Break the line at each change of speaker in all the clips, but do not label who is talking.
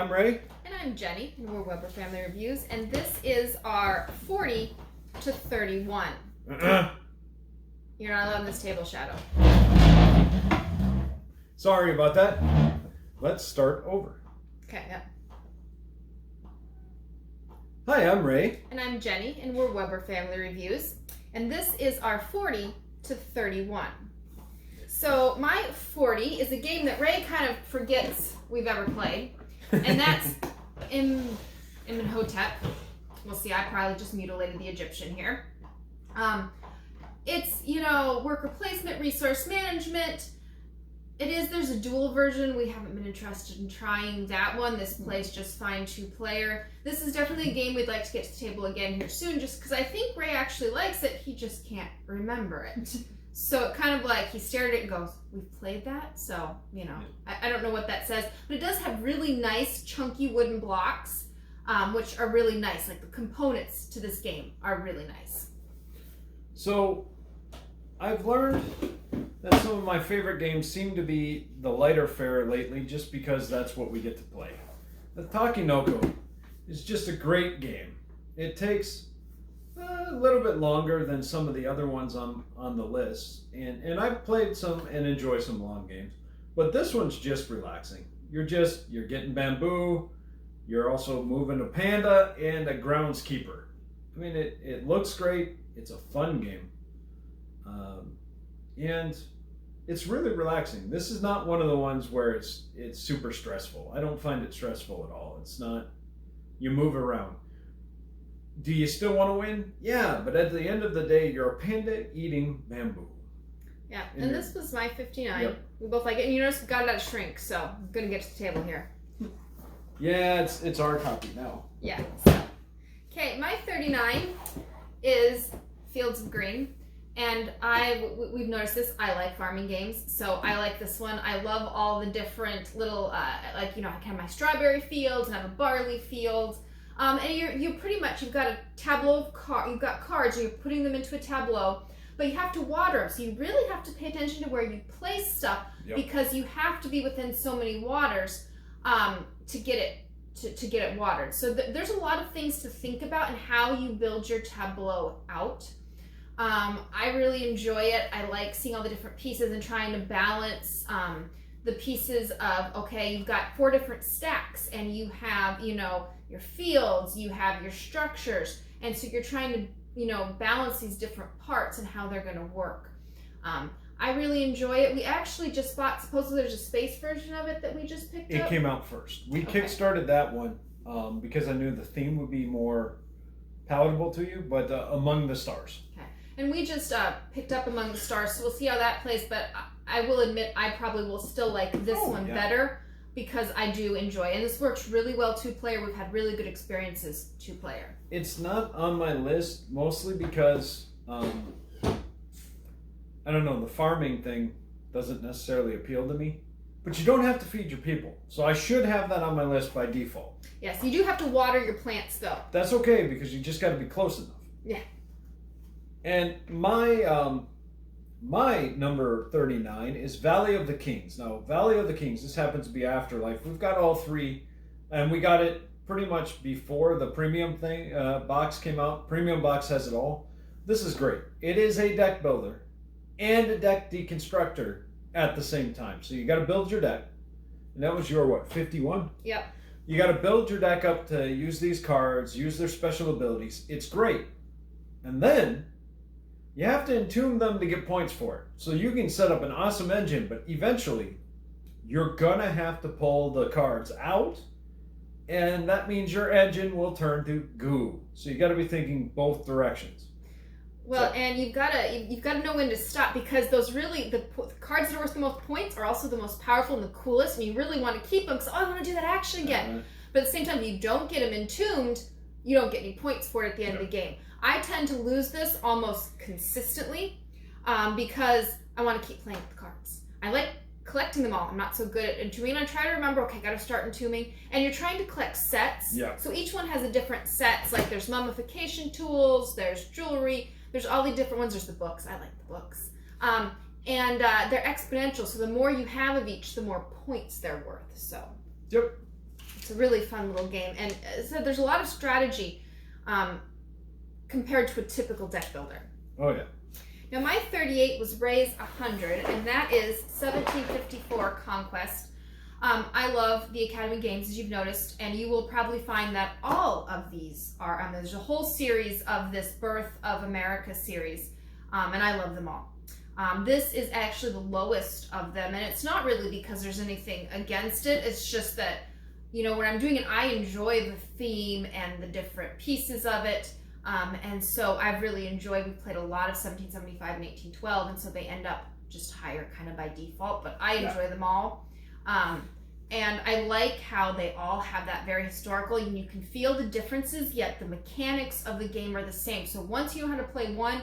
I'm Ray.
And I'm Jenny, and we're Weber Family Reviews, and this is our 40 to 31. You're not allowed in this table, Shadow.
Sorry about that. Let's start over.
Okay, yeah.
Hi, I'm Ray.
And I'm Jenny, and we're Weber Family Reviews, and this is our 40 to 31. So my 40 is a game that Ray kind of forgets we've ever played, and that's Imhotep. We'll see, I probably just mutilated the Egyptian here. It's, worker placement, resource management. There's a dual version. We haven't been interested in trying that one. This plays just fine 2-player. This is definitely a game we'd like to get to the table again here soon, just because I think Ray actually likes it. He just can't remember it. So it kind of like, he stared at it and goes, we've played that? So, I don't know what that says. But it does have really nice, chunky wooden blocks, which are really nice. Like, the components to this game are really nice.
So, I've learned that some of my favorite games seem to be the lighter fare lately, just because that's what we get to play. The Takenoko is just a great game. It takes a little bit longer than some of the other ones on the list, and I've played some and enjoy some long games, but this one's just relaxing. You're getting bamboo, you're also moving a panda and a groundskeeper. I mean, it looks great, it's a fun game, and it's really relaxing. This is not one of the ones where it's super stressful. I don't find it stressful at all. It's not, you move around. Do you still want to win? Yeah, but at the end of the day, you're a panda eating bamboo.
Yeah, and this was my 59.
Yep.
We both like it. And you notice we got it at a shrink, so I'm going to get to the table here.
Yeah, it's our copy now.
Yeah. So. Okay, my 39 is Fields of Green. And we've noticed this, I like farming games, so I like this one. I love all the different little, I can have my strawberry fields, and I have a barley field. And you pretty much, you've got a tableau of you've got cards, and you're putting them into a tableau, but you have to water them. So you really have to pay attention to where you place stuff, because you have to be within so many waters to get it watered. So there's a lot of things to think about and how you build your tableau out. I really enjoy it. I like seeing all the different pieces and trying to balance the pieces of, okay, you've got 4 different stacks, and you have, your fields, you have your structures, and so you're trying to, balance these different parts and how they're going to work. I really enjoy it. We actually just bought, supposedly there's a space version of it that we just picked up.
It came out first. We kickstarted that one because I knew the theme would be more palatable to you, but Among the Stars.
Okay. And we just picked up Among the Stars, so we'll see how that plays, but I will admit I probably will still like this one better, because I do enjoy it. And this works really well 2-player. We've had really good experiences 2-player.
It's not on my list, mostly because, I don't know, the farming thing doesn't necessarily appeal to me. But you don't have to feed your people, so I should have that on my list by default.
Yes, you do have to water your plants, though.
That's okay, because you just got to be close enough.
Yeah.
And my number 39 is Valley of the Kings. Now, Valley of the Kings, this happens to be Afterlife. We've got all 3, and we got it pretty much before the premium box came out. Premium box has it all. This is great. It is a deck builder and a deck deconstructor at the same time. So you got to build your deck. And that was your, 51?
Yep.
You got to build your deck up to use these cards, use their special abilities. It's great. And then you have to entomb them to get points for it. So you can set up an awesome engine, but eventually you're going to have to pull the cards out, and that means your engine will turn to goo. So you got to be thinking both directions.
Well, and you've got to know when to stop, because those really, the cards that are worth the most points are also the most powerful and the coolest, and you really want to keep them, because, I want to do that action again. But at the same time, if you don't get them entombed, you don't get any points for it at the end of the game. I tend to lose this almost consistently because I want to keep playing with the cards. I like collecting them all. I'm not so good at entombing. I try to remember, okay, got to start entombing. And you're trying to collect sets. Yeah. So each one has a different set. It's like there's mummification tools, there's jewelry, there's all the different ones. There's the books. I like the books. And they're exponential. So the more you have of each, the more points they're worth. So.
Yep.
It's a really fun little game. And so there's a lot of strategy compared to a typical deck builder.
Oh, yeah.
Now, my 38 was Ray's 100, and that is 1754 Conquest. I love the Academy games, as you've noticed, and you will probably find that all of these are, there's a whole series of this Birth of America series, and I love them all. This is actually the lowest of them, and it's not really because there's anything against it. It's just that, you know, when I'm doing it, I enjoy the theme and the different pieces of it. And so I've really enjoyed, we played a lot of 1775 and 1812, and so they end up just higher kind of by default, but I enjoy them all. And I like how they all have that very historical, and you can feel the differences, yet the mechanics of the game are the same. So once you know how to play one,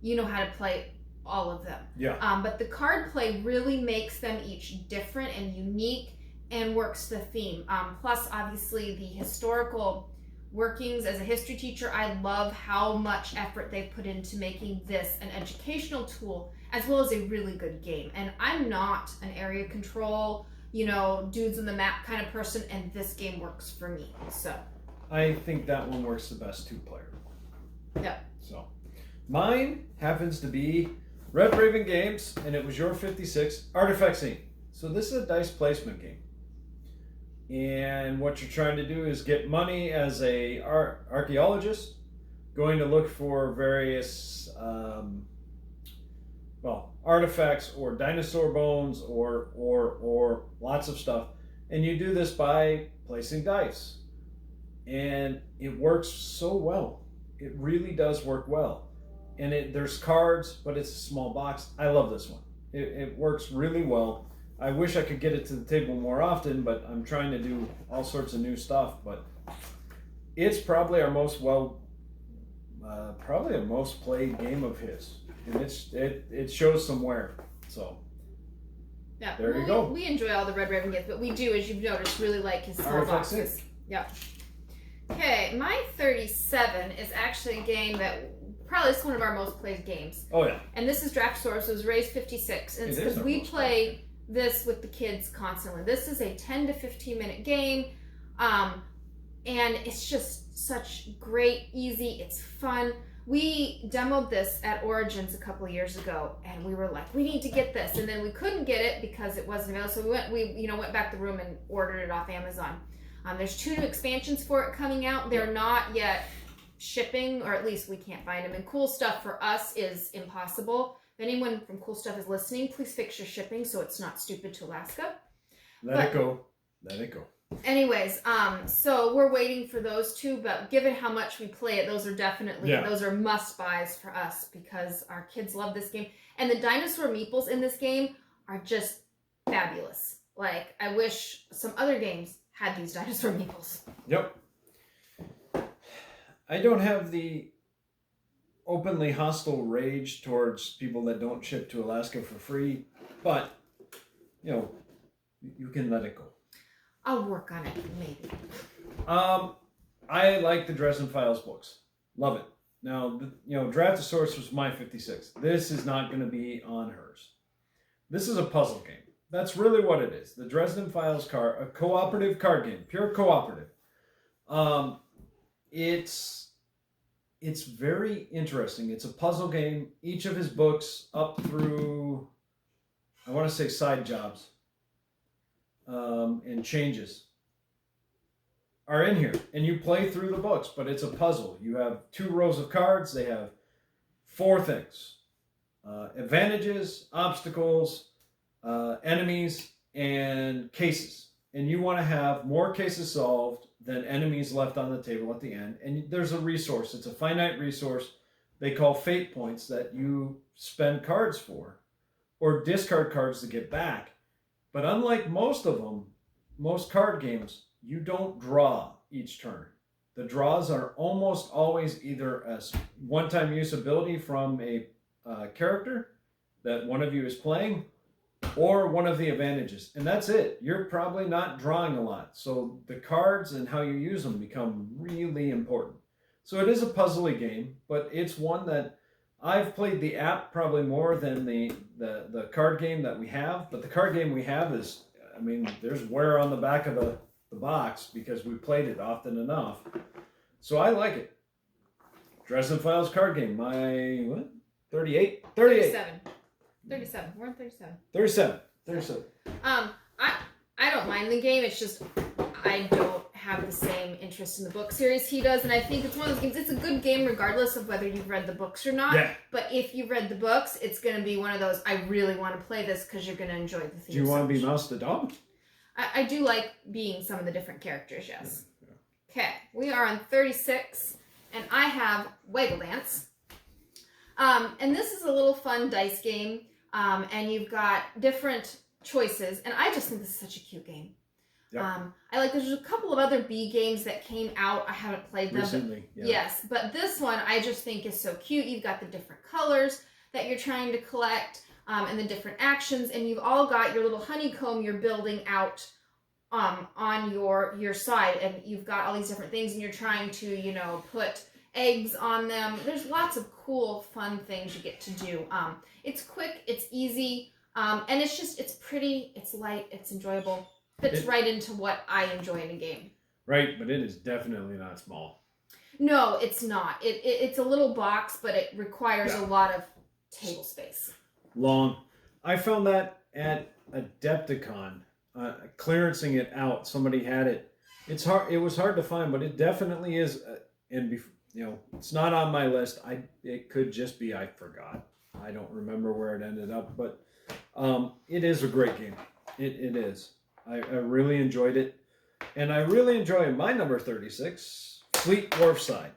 you know how to play all of them.
Yeah.
But the card play really makes them each different and unique and works the theme. Plus, obviously, the historical workings. As a history teacher, I love how much effort they put into making this an educational tool as well as a really good game. And I'm not an area control, you know, dudes in the map kind of person, and this game works for me. So
I think that one works the best 2-player.
Yep.
So mine happens to be Red Raven Games, and it was your 56 Artifact Scene. So this is a dice placement game. And what you're trying to do is get money as a archaeologist, going to look for various artifacts or dinosaur bones or lots of stuff. And you do this by placing dice. And it works so well. It really does work well. And there's cards, but it's a small box. I love this one. It works really well. I wish I could get it to the table more often, but I'm trying to do all sorts of new stuff. But it's probably our most probably a most played game of his, and it shows some wear. So
yeah,
there you go.
We enjoy all the Red Raven games, but we do, as you've noticed, really like his small boxes. Yeah. Okay, my 37 is actually a game that probably is one of our most played games.
Oh yeah.
And this is Draftosaurus. It was raised 56, and it's because we play this with the kids constantly. This is a 10 to 15 minute game, and it's just such great, easy, it's fun. We demoed this at Origins a couple of years ago, and we were like, we need to get this, and then we couldn't get it because it wasn't available, so we went back to the room and ordered it off Amazon. There's 2 new expansions for it coming out. They're not yet shipping, or at least we can't find them, and Cool Stuff for us is impossible. If anyone from Cool Stuff is listening, please fix your shipping so it's not stupid to Alaska.
Let it go.
Anyways, so we're waiting for those 2, but given how much we play it, those are definitely, those are must-buys for us because our kids love this game. And the dinosaur meeples in this game are just fabulous. Like, I wish some other games had these dinosaur meeples.
Yep. I don't have the openly hostile rage towards people that don't ship to Alaska for free, but you know, you can let it go.
I'll work on it, maybe.
I like the Dresden Files books. Love it. Now, Draftosaurus was my 56. This is not going to be on hers. This is a puzzle game. That's really what it is. The Dresden Files a cooperative card game, pure cooperative. It's very interesting. It's a puzzle game. Each of his books up through, I want to say side jobs, and changes are in here. And you play through the books, but it's a puzzle. You have 2 rows of cards. They have 4 things. Advantages, obstacles, enemies, and cases. And you want to have more cases solved than enemies left on the table at the end. And there's a resource. It's a finite resource they call fate points that you spend cards for or discard cards to get back. But unlike most of them, most card games, you don't draw each turn. The draws are almost always either a one-time use ability from a character that one of you is playing, or one of the advantages. And that's it. You're probably not drawing a lot. So the cards and how you use them become really important. So it is a puzzly game, but it's one that I've played the app probably more than the card game that we have. But the card game we have is, I mean, there's wear on the back of the the box because we played it often enough. So I like it. Dresden Files card game. My, what? 38?
37. 37. We're on 37.
37.
I don't mind the game. It's just I don't have the same interest in the book series he does, and I think it's one of those games. It's a good game regardless of whether you've read the books or not.
Yeah.
But if you've read the books, it's going to be one of those. I really want to play this because you're going to enjoy the theme.
Do you want to be Mouse the dog?
I do like being some of the different characters. Yes. Okay, we are on 36, and I have Waggle Dance. And this is a little fun dice game, and you've got different choices, and I just think this is such a cute game. Yep. I like, there's a couple of other B games that came out. I haven't played them.
Recently, yeah.
Yes, but this one I just think is so cute. You've got the different colors that you're trying to collect, and the different actions, and you've all got your little honeycomb you're building out on your side, and you've got all these different things, and you're trying to, you know, put eggs on them. There's lots of cool, fun things you get to do. It's quick, it's easy, and it's pretty, it's light, it's enjoyable. Fits right into what I enjoy in a game.
Right, but it is definitely not small.
No, it's not. It's a little box, but it requires a lot of table space.
Long. I found that at Adepticon, clearancing it out. Somebody had it. It's hard. It was hard to find, but it definitely is. It's not on my list. It could just be I forgot. I don't remember where it ended up, but it is a great game. It is. I really enjoyed it. And I really enjoy my number 36, Fleet Wharfside.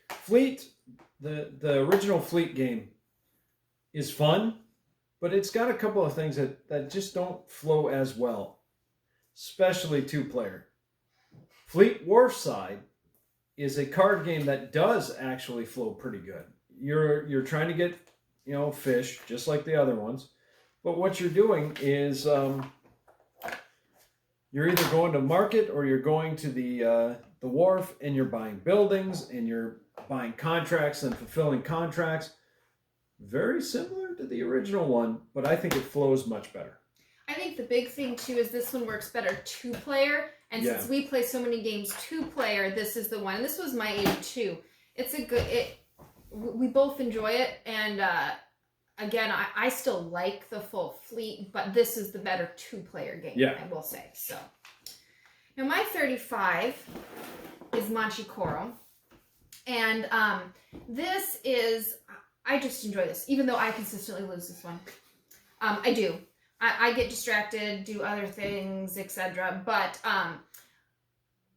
Fleet, the original Fleet game is fun, but it's got a couple of things that just don't flow as well, especially two-player. Fleet Wharfside is a card game that does actually flow pretty good. You're trying to get, fish, just like the other ones, but what you're doing is you're either going to market or you're going to the wharf, and you're buying buildings and you're buying contracts and fulfilling contracts. Very similar to the original one, but I think it flows much better.
I think the big thing too is this one works better two-player, and since we play so many games two-player, this is the one. This was my 82. It's a good. We both enjoy it, and again, I still like the full Fleet, but this is the better two-player game.
Yeah.
I will say so. Now my 35 is Monchi Coral, and this is. I just enjoy this, even though I consistently lose this one. I do. I get distracted, do other things, etc. But I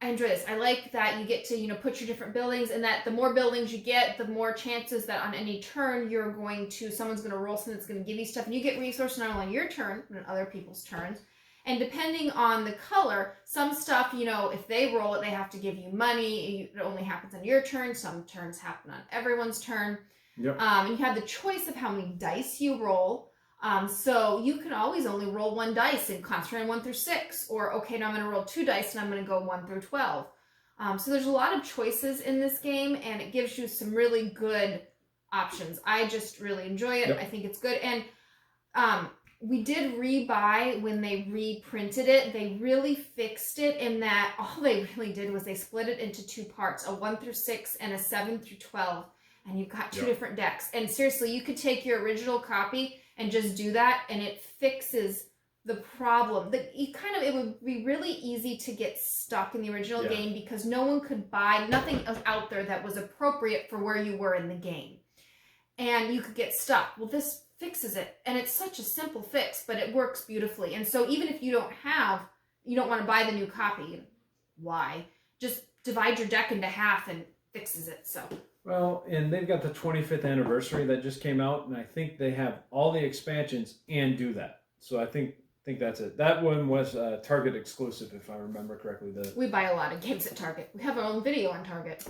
enjoy this. I like that you get to, put your different buildings, and that the more buildings you get, the more chances that on any turn someone's going to roll something that's going to give you stuff, and you get resources not only on your turn, but on other people's turns. And depending on the color, some stuff, if they roll it, they have to give you money. It only happens on your turn. Some turns happen on everyone's turn.
Yep.
And you have the choice of how many dice you roll. So you can always only roll one dice and concentrate on 1 through 6. Or, okay, now I'm going to roll 2 dice and I'm going to go 1 through 12. So there's a lot of choices in this game, and it gives you some really good options. I just really enjoy it. Yep. I think it's good. And we did rebuy when they reprinted it. They really fixed it in that all they really did was they split it into 2 parts, a 1 through 6 and a 7 through 12. And you've got 2 different decks. And seriously, you could take your original copy and just do that, and it fixes the problem. It would be really easy to get stuck in the original game because no one could buy, nothing out there that was appropriate for where you were in the game. And you could get stuck. Well, this fixes it. And it's such a simple fix, but it works beautifully. And so even if you don't want to buy the new copy, why? Just divide your deck into half and fixes it, so...
Well, and they've got the 25th anniversary that just came out, and I think they have all the expansions and do that. So I think that's it. That one was Target exclusive, if I remember correctly.
We buy a lot of games at Target. We have our own video on Target.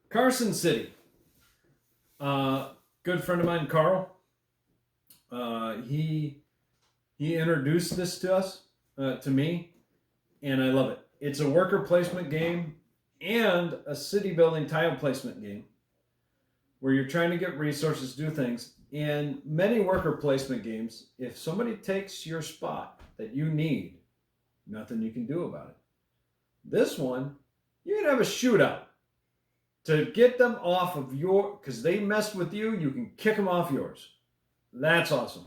Carson City. Good friend of mine, Carl. He introduced this to us, to me, and I love it. It's a worker placement game and a city building tile placement game where you're trying to get resources, do things. In many worker placement games, if somebody takes your spot that you need, nothing you can do about it. This one, you can have a shootout. To get them off of because they messed with you, you can kick them off yours. That's awesome.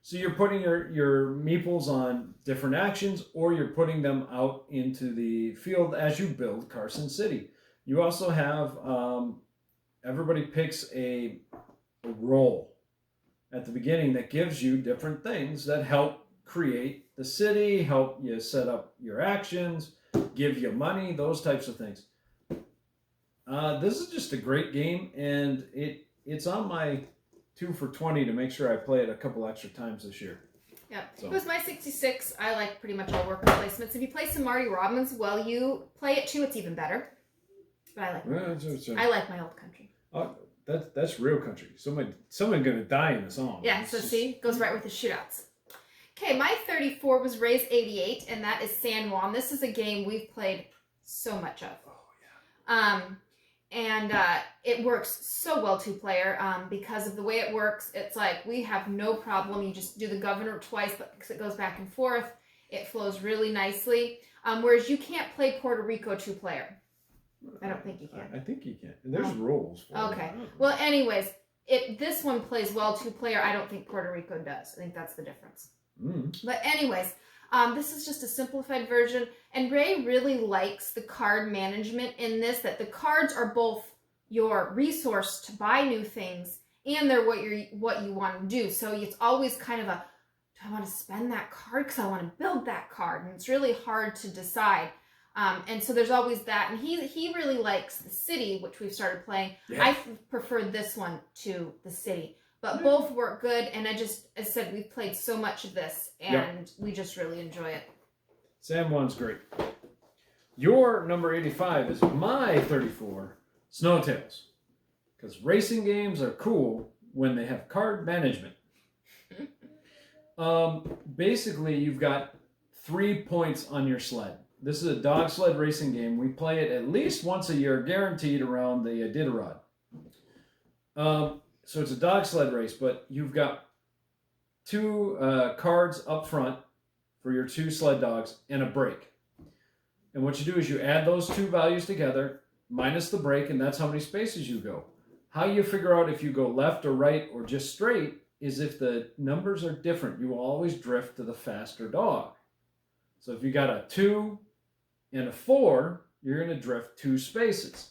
So you're putting your meeples on different actions, or you're putting them out into the field as you build Carson City. You also have, everybody picks a role at the beginning that gives you different things that help create the city, help you set up your actions, give you money, those types of things. This is just a great game, and it's on my 2 for $20 to make sure I play it a couple extra times this year.
Yeah, so. It was my 66. I like pretty much all worker placements. If you play some Marty Robbins while you play it too, it's even better. But I like I like my old country.
Oh, that's real country. Someone gonna die in the song.
Yeah, so see, goes right with the shootouts. Okay, my 34 was Ray's 88, and that is San Juan. This is a game we've played so much of.
Oh yeah.
And it works so well two-player because of the way it works. It's like we have no problem. You just do the governor twice, but because it goes back and forth, it flows really nicely. Whereas you can't play Puerto Rico two-player. I don't think you can.
I think you can. And there's rules for
okay.
it.
Well, anyways, this one plays well two-player. I don't think Puerto Rico does. I think that's the difference. But anyways, this is just a simplified version, and Ray really likes the card management in this, that the cards are both your resource to buy new things, and they're what you want to do. So it's always kind of a, do I want to spend that card because I want to build that card? And it's really hard to decide. And so there's always that. And he really likes the city, which we've started playing. Yeah. I prefer this one to the city. But both work good, and as I said, we've played so much of this, and we just really enjoy it.
San Juan's great. Your number 85 is my 34, Snowtails. Because racing games are cool when they have card management. Basically, you've got 3 points on your sled. This is a dog sled racing game. We play it at least once a year, guaranteed, around the Iditarod. So it's a dog sled race, but you've got 2 cards up front for your 2 sled dogs and a break. And what you do is you add those 2 values together, minus the break, and that's how many spaces you go. How you figure out if you go left or right or just straight is if the numbers are different. You will always drift to the faster dog. So if you got a 2 and a 4, you're going to drift 2 spaces.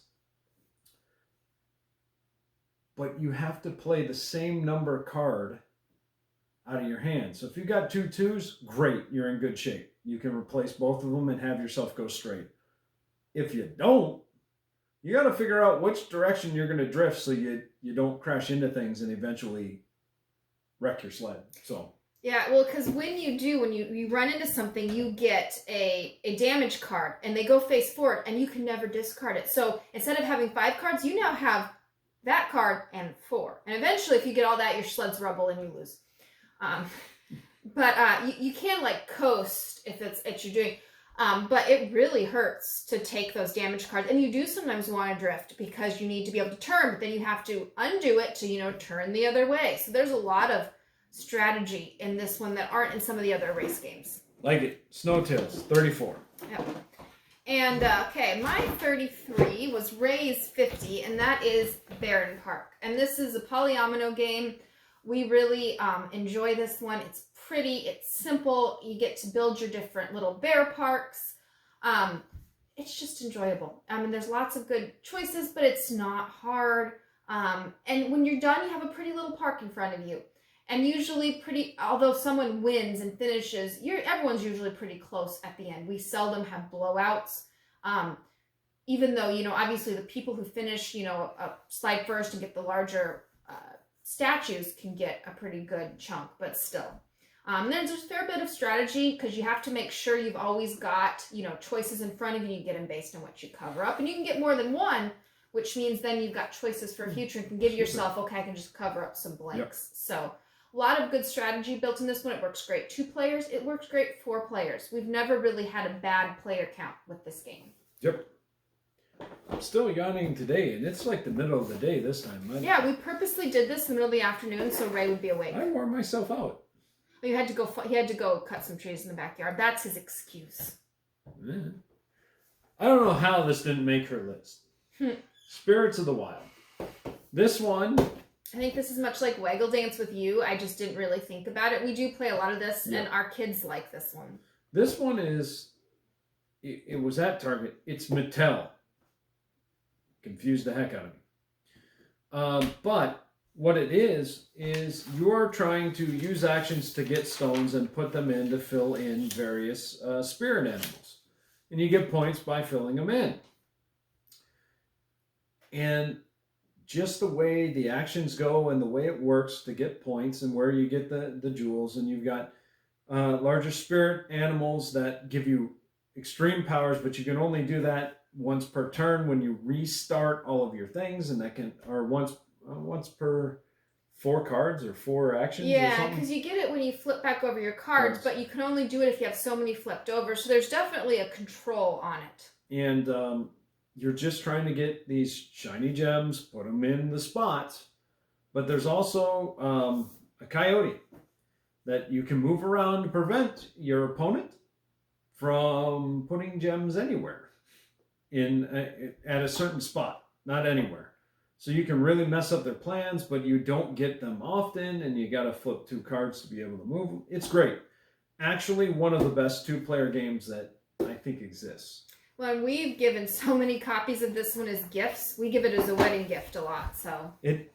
But you have to play the same number card out of your hand. So if you got 2 2s, great, you're in good shape. You can replace both of them and have yourself go straight. If you don't, you got to figure out which direction you're going to drift so you don't crash into things and eventually wreck your sled. So
yeah, well, because when you run into something, you get a damage card, and they go face forward, and you can never discard it. So instead of having 5 cards, you now have that card and 4. And eventually, if you get all that, your sled's rubble and you lose. But you can like coast if it's what you're doing. But it really hurts to take those damage cards. And you do sometimes want to drift because you need to be able to turn, but then you have to undo it to, turn the other way. So there's a lot of strategy in this one that aren't in some of the other race games.
Like it. Snowtails, 34.
Yep. And, okay, my 33 was Ray's 50, and that is renpark. And this is a polyomino game. We really enjoy this one. It's pretty, it's simple. You get to build your different little bear parks. It's just enjoyable. I mean, there's lots of good choices, but it's not hard. And when you're done, you have a pretty little park in front of you. And usually although someone wins and finishes, everyone's usually pretty close at the end. We seldom have blowouts. Even though, obviously the people who finish, slide first and get the larger statues can get a pretty good chunk, but still. There's a fair bit of strategy because you have to make sure you've always got, choices in front of you. You get them based on what you cover up. And you can get more than one, which means then you've got choices for future and can give yourself, okay, I can just cover up some blanks. Yep. So a lot of good strategy built in this one. It works great 2 players. It works great 4 players. We've never really had a bad player count with this game.
Yep. I'm still yawning today, and it's like the middle of the day this time.
Yeah, we purposely did this in the middle of the afternoon so Ray would be awake.
I wore myself out.
He had to go cut some trees in the backyard. That's his excuse.
Yeah. I don't know how this didn't make her list. Spirits of the Wild. This one...
I think this is much like Waggle Dance with you. I just didn't really think about it. We do play a lot of this, and our kids like this one.
This one is... It was at Target. It's Mattel. Confused the heck out of me. But what it is you're trying to use actions to get stones and put them in to fill in various spirit animals. And you get points by filling them in. And just the way the actions go and the way it works to get points and where you get the jewels. And you've got larger spirit animals that give you extreme powers, but you can only do that once per turn when you restart all of your things. And that can, or once per 4 cards or 4 actions.
Yeah, because you get it when you flip back over your cards, but you can only do it if you have so many flipped over. So there's definitely a control on it.
And you're just trying to get these shiny gems, put them in the spots. But there's also a coyote that you can move around to prevent your opponent from putting gems anywhere at a certain spot, not anywhere. So you can really mess up their plans, but you don't get them often, and you got to flip 2 cards to be able to move them. It's great. Actually, one of the best 2-player games that I think exists.
Well, and we've given so many copies of this one as gifts. We give it as a wedding gift a lot, so.
It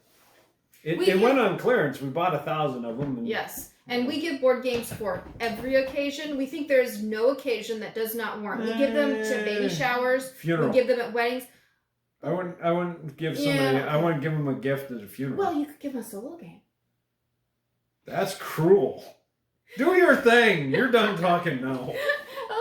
went on clearance. We bought 1,000 of them.
Yes. And we give board games for every occasion. We think there's no occasion that does not warrant. We give them to baby showers.
Funeral.
We give them at weddings.
I wouldn't give somebody. Yeah. I wouldn't give them a gift at a funeral.
Well, you could give them a solo game.
That's cruel. Do your thing. You're done talking now.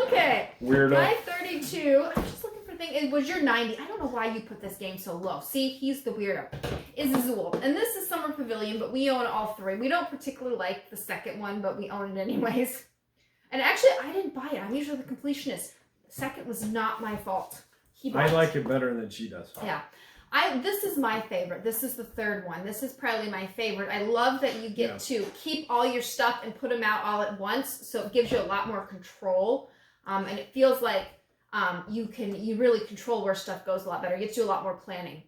Okay.
Weirdo.
My 32. I'm just looking for things. It was your 90. I don't know why you put this game so low. See, he's the weirdo. Is Azul, and this is Summer Pavilion, but we own all 3. We don't particularly like the second one, but we own it anyways. And actually, I didn't buy it. I'm usually the completionist. The second was not my fault.
I like it better than she does.
Yeah. This is my favorite. This is the 3rd one. This is probably my favorite. I love that you get to keep all your stuff and put them out all at once, so it gives you a lot more control. And it feels like you really control where stuff goes a lot better. It gets you a lot more planning.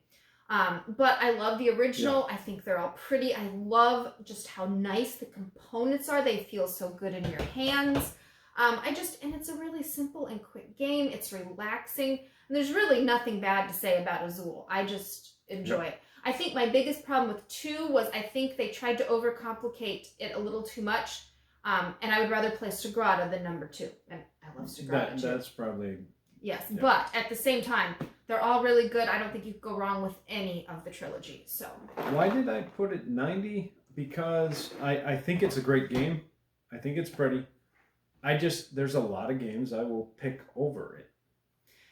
But I love the original. I think they're all pretty. I love just how nice the components are. They feel so good in your hands. And it's a really simple and quick game. It's relaxing. And there's really nothing bad to say about Azul. I just enjoy it. I think my biggest problem with 2 was I think they tried to overcomplicate it a little too much. And I would rather play Sagrada than number 2. And I love Sagrada too. That's
probably...
Yes, but at the same time, they're all really good. I don't think you could go wrong with any of the trilogy. So
why did I put it 90? Because I think it's a great game. I think it's pretty. There's a lot of games I will pick over it.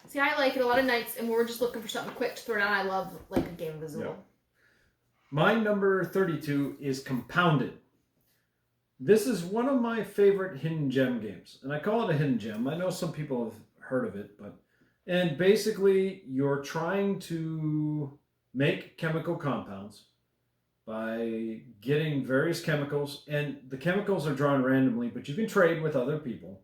See, I like it a lot of nights, and we're just looking for something quick to throw down. I love like a game of Azul. Yep.
My number 32 is Compounded. This is one of my favorite hidden gem games, and I call it a hidden gem. I know some people have heard of it, and basically you're trying to make chemical compounds by getting various chemicals, and the chemicals are drawn randomly, but you can trade with other people,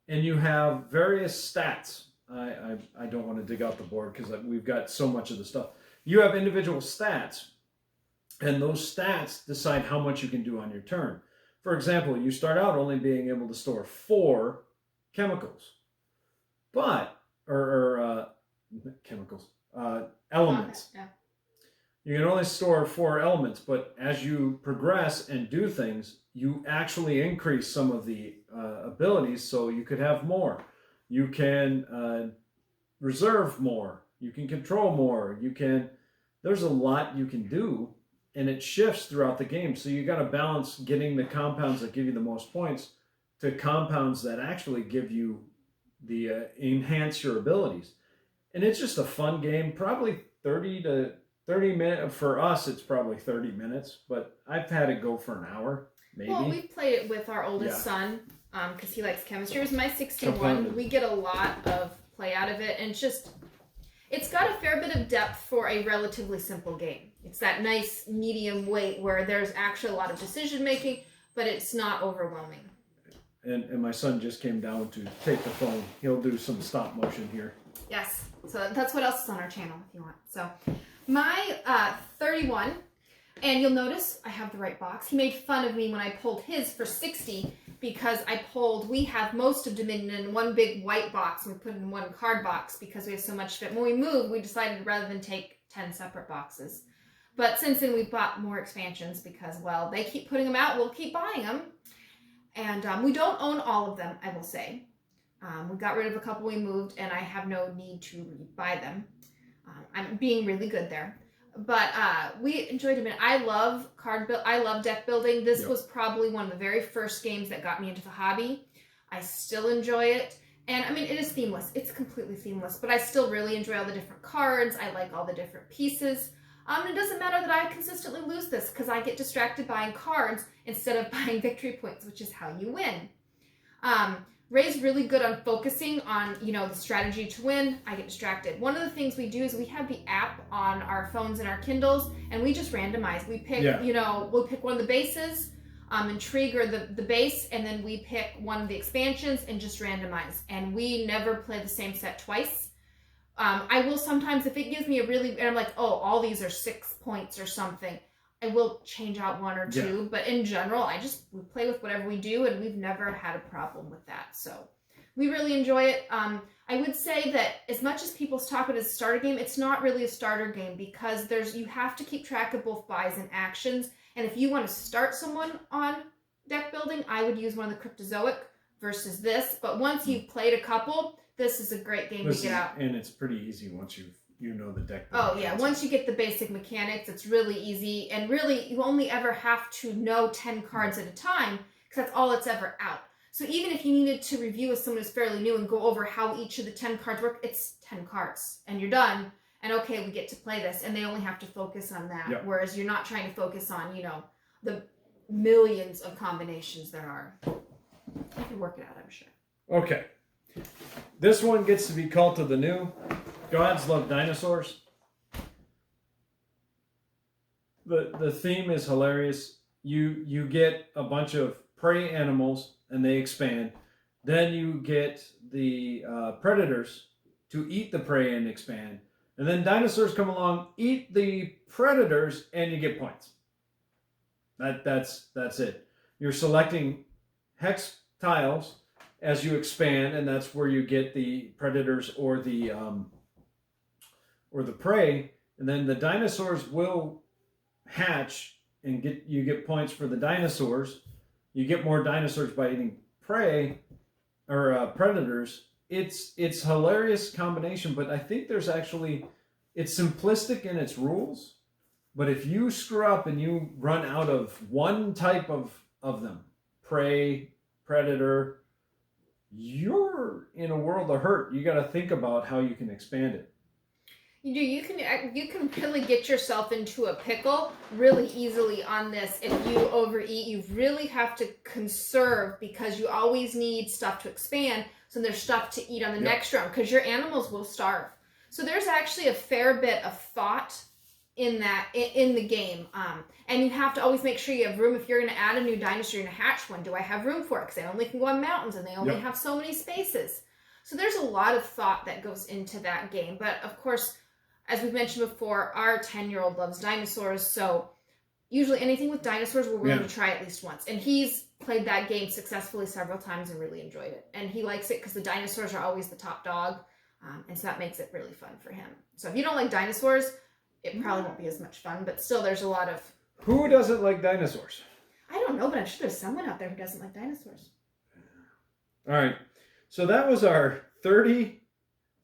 and you have various stats. I don't want to dig out the board because we've got so much of the stuff. You have individual stats, and those stats decide how much you can do on your turn. For example, you start out only being able to store 4 chemicals, elements.
Yeah.
You can only store 4 elements, but as you progress and do things, you actually increase some of the abilities, so you could have more. You can reserve more. You can control more. There's a lot you can do, and it shifts throughout the game. So you got to balance getting the compounds that give you the most points to compounds that actually give you enhance your abilities. And it's just a fun game, probably 30 minutes. For us, it's probably 30 minutes, but I've had it go for an hour, maybe.
Well, we've played it with our oldest son, because he likes chemistry. It was my 61. We get a lot of play out of it, and it's got a fair bit of depth for a relatively simple game. It's that nice medium weight where there's actually a lot of decision making, but it's not overwhelming.
And my son just came down to take the phone. He'll do some stop motion here.
Yes. So that's what else is on our channel if you want. So my 31, and you'll notice I have the right box. He made fun of me when I pulled his for 60 because we have most of Dominion in one big white box and we put it in one card box because we have so much of it. When we moved, we decided rather than take 10 separate boxes. But since then, we've bought more expansions because, well, they keep putting them out. We'll keep buying them. And we don't own all of them, I will say. We got rid of a couple we moved, and I have no need to buy them. I'm being really good there. But we enjoyed it. I love I love deck building. This was probably one of the very first games that got me into the hobby. I still enjoy it. And I mean, it is themeless. It's completely themeless. But I still really enjoy all the different cards. I like all the different pieces. It doesn't matter that I consistently lose this because I get distracted buying cards instead of buying victory points, which is how you win. Ray's really good on focusing on, the strategy to win. I get distracted. One of the things we do is we have the app on our phones and our Kindles, and we just randomize. We pick, we'll pick one of the bases, Intrigue or the base, and then we pick one of the expansions and just randomize. And we never play the same set twice. I will sometimes, if it gives me and I'm like, oh, all these are 6 points or something, I will change out one or two. Yeah. But in general, we play with whatever we do, and we've never had a problem with that. So we really enjoy it. I would say that as much as people talk about it as a starter game, it's not really a starter game because you have to keep track of both buys and actions. And if you want to start someone on deck building, I would use one of the Cryptozoic versus this. But once you've played a couple, this is a great game to get out.
And it's pretty easy once you know the deck.
Oh, yeah. Once you get the basic mechanics, it's really easy. And really, you only ever have to know 10 cards at a time because that's all it's ever out. So even if you needed to review with someone who's fairly new and go over how each of the 10 cards work, it's 10 cards. And you're done. And okay, we get to play this. And they only have to focus on that. Yep. Whereas you're not trying to focus on, the millions of combinations there are. You can work it out, I'm sure.
Okay. This one gets to be Cult of the New. Gods love dinosaurs. The theme is hilarious. You get a bunch of prey animals and they expand. Then you get the predators to eat the prey and expand. And then dinosaurs come along, eat the predators, and you get points. That's it. You're selecting hex tiles as you expand, and that's where you get the predators or the prey, and then the dinosaurs will hatch and you get points for the dinosaurs. You get more dinosaurs by eating prey or predators. It's hilarious combination, but I think there's actually, it's simplistic in its rules, but if you screw up and you run out of one type of them, prey, predator, you're in a world of hurt. You got to think about how you can expand it.
You do. You can really get yourself into a pickle really easily on this if you overeat. You really have to conserve because you always need stuff to expand. So there's stuff to eat on the next round because your animals will starve. So there's actually a fair bit of thought in the game. And you have to always make sure you have room. If you're going to add a new dinosaur, you're going to hatch one. Do I have room for it? Because they only can go on mountains and they only have so many spaces. So there's a lot of thought that goes into that game. But of course, as we've mentioned before, our 10-year-old loves dinosaurs. So usually anything with dinosaurs, we're willing to try at least once. And he's played that game successfully several times and really enjoyed it. And he likes it because the dinosaurs are always the top dog. And so that makes it really fun for him. So if you don't like dinosaurs, it probably won't be as much fun. But still, there's a lot of...
Who doesn't like dinosaurs?
I don't know, but I'm sure there's someone out there who doesn't like dinosaurs.
All right. So that was our 30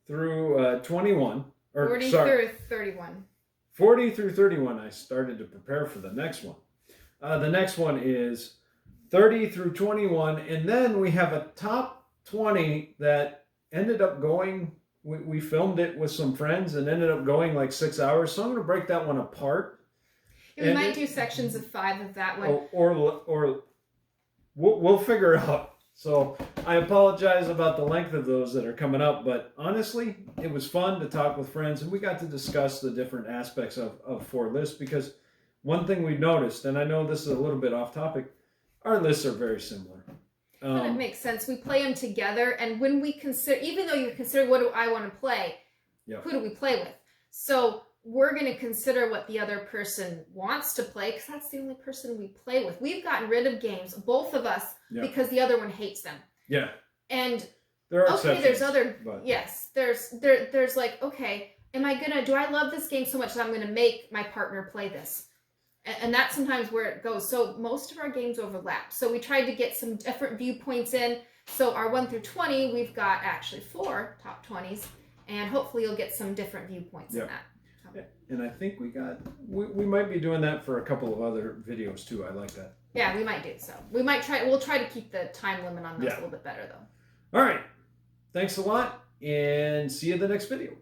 through 21.
40 through 31.
40 through 31. I started to prepare for the next one. The next one is 30 through 21. And then we have a top 20 that ended up going... We filmed it with some friends and ended up going like 6 hours. So I'm going to break that one apart.
Yeah, we might do sections of 5 of that one.
Or we'll figure it out. So I apologize about the length of those that are coming up. But honestly, it was fun to talk with friends. And we got to discuss the different aspects of 4 lists. Because one thing we noticed, and I know this is a little bit off topic, our lists are very similar.
That makes sense. We play them together, and when we consider, even though you're considering what do I want to play, who do we play with? So we're going to consider what the other person wants to play, because that's the only person we play with. We've gotten rid of games, both of us, because the other one hates them. Yeah. And
there are exceptions,
there's other there's like, okay, do I love this game so much that I'm gonna make my partner play this? And that's sometimes where it goes. So most of our games overlap. So we tried to get some different viewpoints in. So our 1 through 20, we've got actually 4 top 20s, and hopefully you'll get some different viewpoints in that.
Yeah. And I think we might be doing that for a couple of other videos too. I like that.
Yeah, we might do so. We'll try to keep the time limit on those a little bit better though.
All right. Thanks a lot, and see you in the next video.